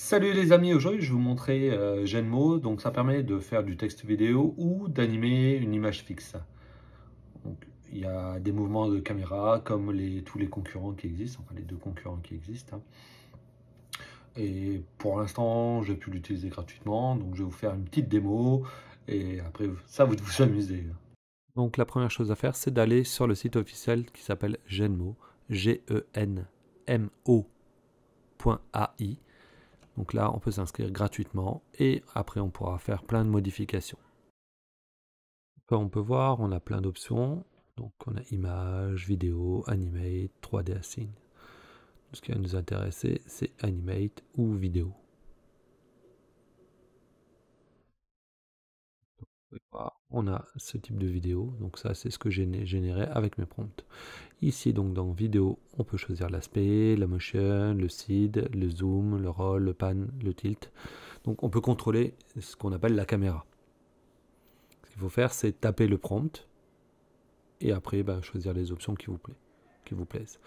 Salut les amis, aujourd'hui je vais vous montrer Genmo, donc ça permet de faire du texte vidéo ou d'animer une image fixe. Donc il y a des mouvements de caméra comme tous les concurrents qui existent, enfin les deux concurrents qui existent, hein. Et pour l'instant j'ai pu l'utiliser gratuitement, donc je vais vous faire une petite démo et après ça vous de vous amuser. Donc la première chose à faire, c'est d'aller sur le site officiel qui s'appelle Genmo, genmo.ai. Donc là, on peut s'inscrire gratuitement et après, on pourra faire plein de modifications. Comme on peut voir, on a plein d'options. Donc on a image, vidéo, animate, 3D async. Ce qui va nous intéresser, c'est animate ou vidéo. On a ce type de vidéo, donc ça c'est ce que j'ai généré avec mes prompts. Ici donc dans vidéo, on peut choisir l'aspect, la motion, le seed, le zoom, le roll, le pan, le tilt. Donc on peut contrôler ce qu'on appelle la caméra. Ce qu'il faut faire, c'est taper le prompt et après choisir les options qui vous plaisent.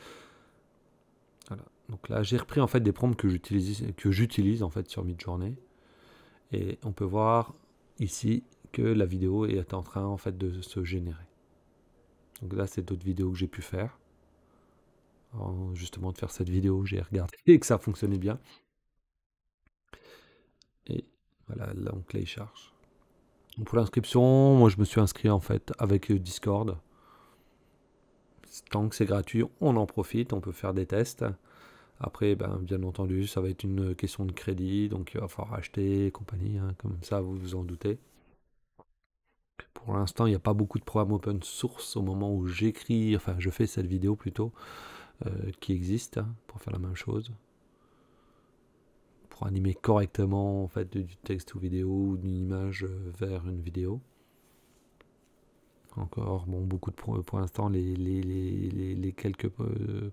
Voilà. Donc là, j'ai repris en fait des prompts que j'utilise en fait sur Midjourney et on peut voir ici que la vidéo est en train en fait de se générer. Donc là, c'est d'autres vidéos que j'ai pu faire. Alors, justement, de faire cette vidéo, j'ai regardé et que ça fonctionnait bien. Et voilà, donc là, il charge. Donc pour l'inscription, moi, je me suis inscrit en fait avec Discord. Tant que c'est gratuit, on en profite, on peut faire des tests. Après, bien entendu, ça va être une question de crédit, donc il va falloir acheter et compagnie, hein, comme ça, vous vous en doutez. Pour l'instant, il n'y a pas beaucoup de programmes open source au moment où j'écris, enfin, je fais cette vidéo plutôt, qui existent, hein, pour faire la même chose. Pour animer correctement, en fait, du texte ou vidéo ou d'une image vers une vidéo. Encore, bon, beaucoup de pour l'instant, les quelques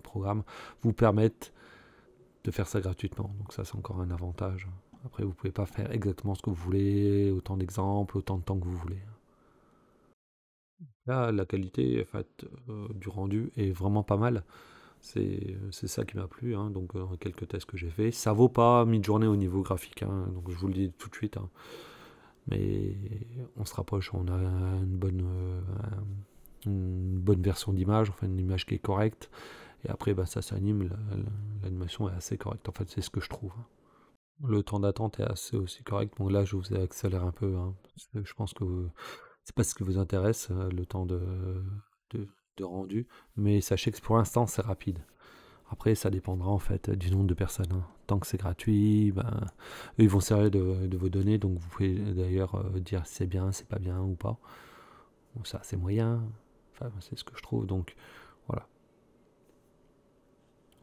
programmes vous permettent de faire ça gratuitement. Donc ça, c'est encore un avantage. Après, vous pouvez pas faire exactement ce que vous voulez, autant d'exemples, autant de temps que vous voulez. Là, la qualité en fait, du rendu est vraiment pas mal. C'est ça qui m'a plu, hein. Donc quelques tests que j'ai fait. Ça vaut pas Midjourney au niveau graphique, hein. Donc je vous le dis tout de suite, hein. Mais on se rapproche, on a une bonne version d'image, enfin une image qui est correcte. Et après, ça s'anime, l'animation est assez correcte. En fait, c'est ce que je trouve, hein. Le temps d'attente est assez aussi correct. Bon, là, je vous accélère un peu, hein, parce que je pense que c'est pas ce qui vous intéresse, le temps de, de rendu. Mais sachez que pour l'instant, c'est rapide. Après, ça dépendra en fait du nombre de personnes, hein. Tant que c'est gratuit, eux, ils vont servir de vos données. Donc, vous pouvez d'ailleurs dire si c'est bien, c'est pas bien ou pas. Bon, ça, c'est moyen. Enfin, c'est ce que je trouve. Donc, voilà.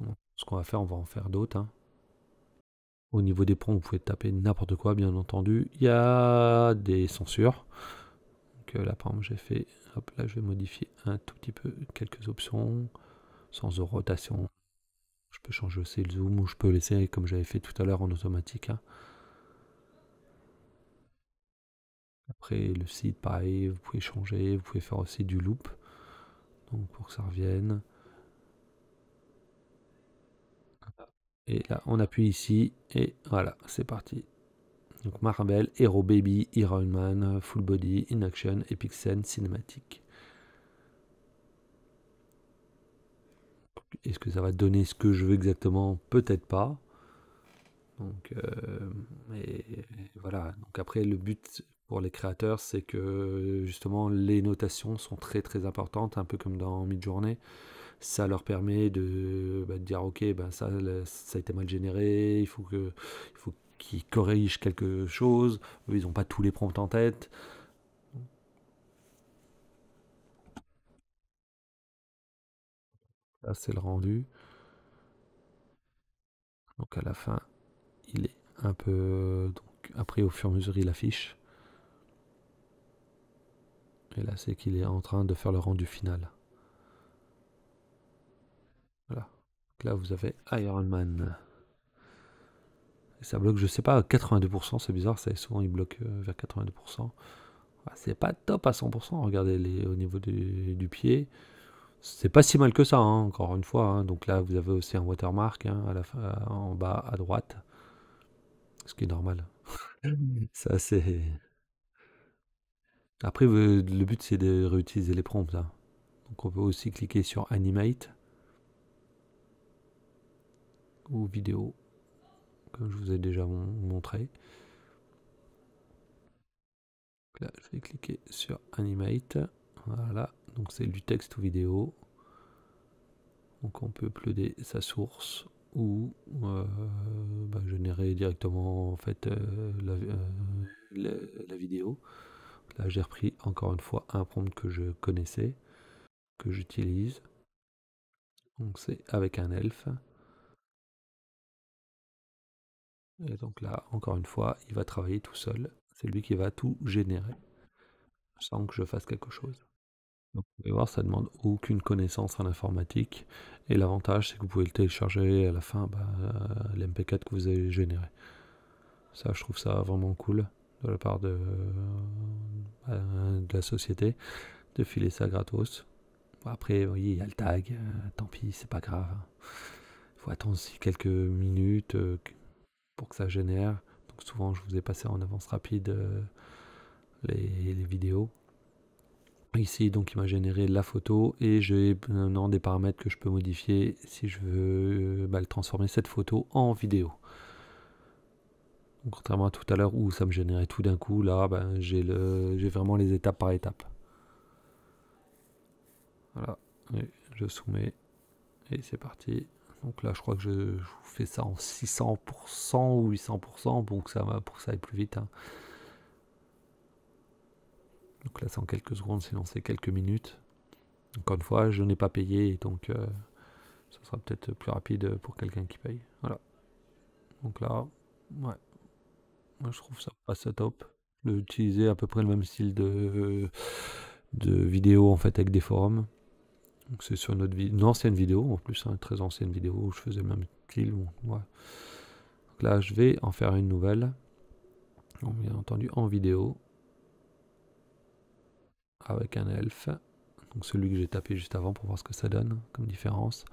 Bon, ce qu'on va faire, on va en faire d'autres, hein. Au niveau des prompts, vous pouvez taper n'importe quoi, bien entendu. Il y a des censures. Donc là, par exemple, j'ai fait... Hop, là, je vais modifier un tout petit peu quelques options. Sans rotation. Je peux changer aussi le zoom ou je peux laisser comme j'avais fait tout à l'heure en automatique, hein. Après, le seed, pareil, vous pouvez changer. Vous pouvez faire aussi du loop. Donc pour que ça revienne. Et là, on appuie ici. Et voilà, c'est parti. Donc Marvel, Hero Baby, Iron Man, Full Body, In Action, Epic Scene, Cinématique. Est-ce que ça va donner ce que je veux exactement? Peut-être pas. Donc, mais voilà. Donc après, le but pour les créateurs, c'est que justement les notations sont très très importantes, un peu comme dans Midjourney. Ça leur permet de dire ok, ça a été mal généré, il faut qu'ils corrigent quelque chose. Eux, ils n'ont pas tous les prompts en tête. Là, c'est le rendu. Donc à la fin, il est un peu. Donc après, au fur et à mesure, il affiche. Et là, c'est qu'il est en train de faire le rendu final. Voilà. Donc là, vous avez Iron Man. Et ça bloque, je sais pas, à 82%, c'est bizarre, souvent il bloque vers 82%. C'est pas top à 100%, regardez au niveau du pied. C'est pas si mal que ça, hein, encore une fois, hein. Donc là, vous avez aussi un watermark, hein, en bas à droite. ce qui est normal. Ça, c'est... Après, le but, c'est de réutiliser les prompts, hein. Donc on peut aussi cliquer sur Animate ou Vidéo, comme je vous ai déjà montré. Là, je vais cliquer sur Animate. Voilà, donc c'est du texte ou vidéo. Donc on peut uploader sa source ou générer directement en fait la vidéo. Là j'ai repris encore une fois un prompt que je connaissais, que j'utilise. Donc c'est avec un elfe. Et donc là, encore une fois, il va travailler tout seul. C'est lui qui va tout générer, sans que je fasse quelque chose. Donc vous pouvez voir, ça ne demande aucune connaissance en informatique. Et l'avantage, c'est que vous pouvez le télécharger à la fin, l'MP4 que vous avez généré. Ça, je trouve ça vraiment cool de la part de la société de filer ça gratos. Après, vous voyez, il y a le tag, tant pis, c'est pas grave. Il faut attendre aussi quelques minutes pour que ça génère. Donc souvent, je vous ai passé en avance rapide les vidéos. Ici, donc, il m'a généré la photo et j'ai maintenant des paramètres que je peux modifier si je veux transformer cette photo en vidéo. Donc, contrairement à tout à l'heure où ça me générait tout d'un coup, là, j'ai vraiment les étapes par étapes. Voilà, et je soumets et c'est parti. Donc là, je crois que je vous fais ça en 600% ou 800% pour que ça aille plus vite, hein. Donc là, c'est en quelques secondes, sinon c'est quelques minutes. Encore une fois, je n'ai pas payé, donc ça sera peut-être plus rapide pour quelqu'un qui paye. Voilà. Donc là, ouais, moi je trouve ça passe top. D'utiliser à peu près le même style de vidéo en fait avec des forums. Donc c'est sur une ancienne vidéo en plus, hein, une très ancienne vidéo où je faisais le même style. Ouais. Donc là, je vais en faire une nouvelle. Donc, bien entendu en vidéo avec un elfe. Donc celui que j'ai tapé juste avant pour voir ce que ça donne comme différence.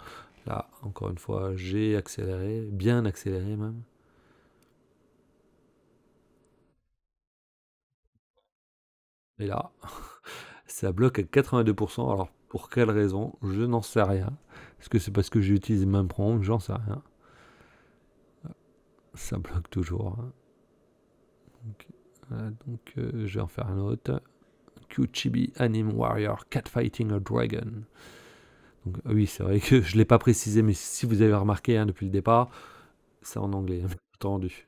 Là, encore une fois, j'ai accéléré, bien accéléré même. Et là, ça bloque à 82%. Alors, pour quelle raison? Je n'en sais rien. Est-ce que c'est parce que j'utilise le même prompt? J'en sais rien. Ça bloque toujours, hein. Donc, je vais en faire un autre. QChibi Anime Warrior Catfighting a Dragon. Donc, oui, c'est vrai que je ne l'ai pas précisé, mais si vous avez remarqué, hein, depuis le départ, c'est en anglais, hein, entendu.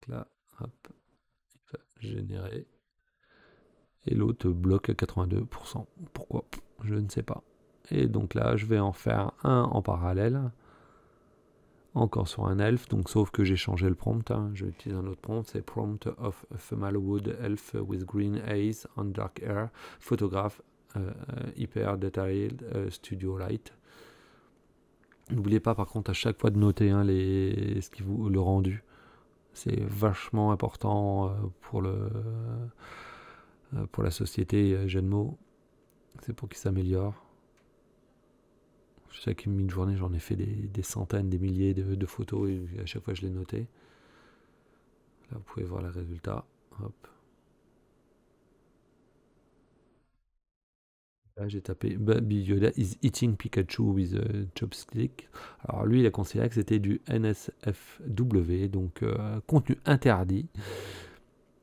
Donc là, hop, il va générer. Et l'autre bloque à 82%. Pourquoi? Je ne sais pas. Et donc là, je vais en faire un en parallèle. Encore sur un elfe, donc sauf que j'ai changé le prompt, hein. Je vais utiliser un autre prompt, c'est prompt of a female wood elf with green eyes on dark hair, photograph hyper detailed studio light. N'oubliez pas par contre à chaque fois de noter, hein, le rendu. C'est vachement important pour la société jeu de mots. C'est pour qu'il s'améliore. Chaque mid-journée, j'en ai fait des centaines, des milliers de photos et à chaque fois je les notais. Là, vous pouvez voir les résultats. Hop. Là, j'ai tapé Baby Yoda is eating Pikachu with a chopstick. Alors lui, il a considéré que c'était du NSFW, donc contenu interdit.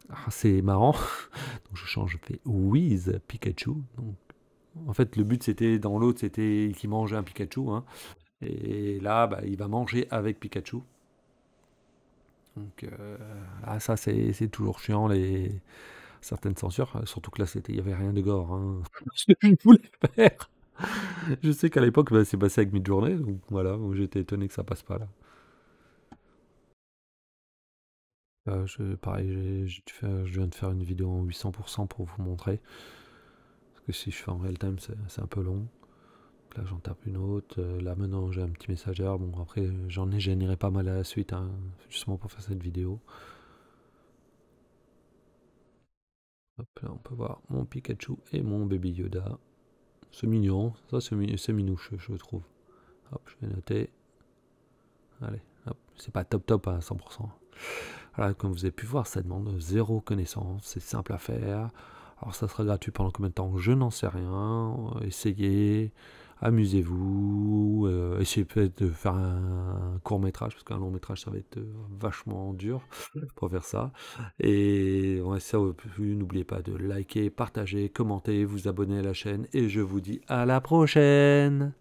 Ah, c'est marrant. Donc je change, je fais with Pikachu. Donc, en fait, le but c'était dans l'autre, c'était qu'il mange un Pikachu, hein. Et là, il va manger avec Pikachu. Donc ça c'est toujours chiant certaines censures, surtout que là il y avait rien de gore, hein. Ce que je voulais faire. Je sais qu'à l'époque c'est passé avec Midjourney, donc voilà, j'étais étonné que ça passe pas là. Pareil, je viens de faire une vidéo en 800% pour vous montrer. Parce que si je fais en real time, c'est un peu long. Là, j'en tape une autre. Là, maintenant, j'ai un petit messageur. Bon, après, j'en ai généré pas mal à la suite, hein, justement pour faire cette vidéo. Hop, là, on peut voir mon Pikachu et mon Baby Yoda. C'est mignon. Ça, c'est minouche, je trouve. Hop, je vais noter. Allez, C'est pas top top à 100%. Voilà, comme vous avez pu voir, ça demande zéro connaissance, c'est simple à faire. Alors ça sera gratuit pendant combien de temps? Je n'en sais rien. Essayez, amusez-vous, essayez peut-être de faire un court métrage, parce qu'un long métrage ça va être vachement dur pour faire ça. Et ouais, ça, n'oubliez pas de liker, partager, commenter, vous abonner à la chaîne, et je vous dis à la prochaine!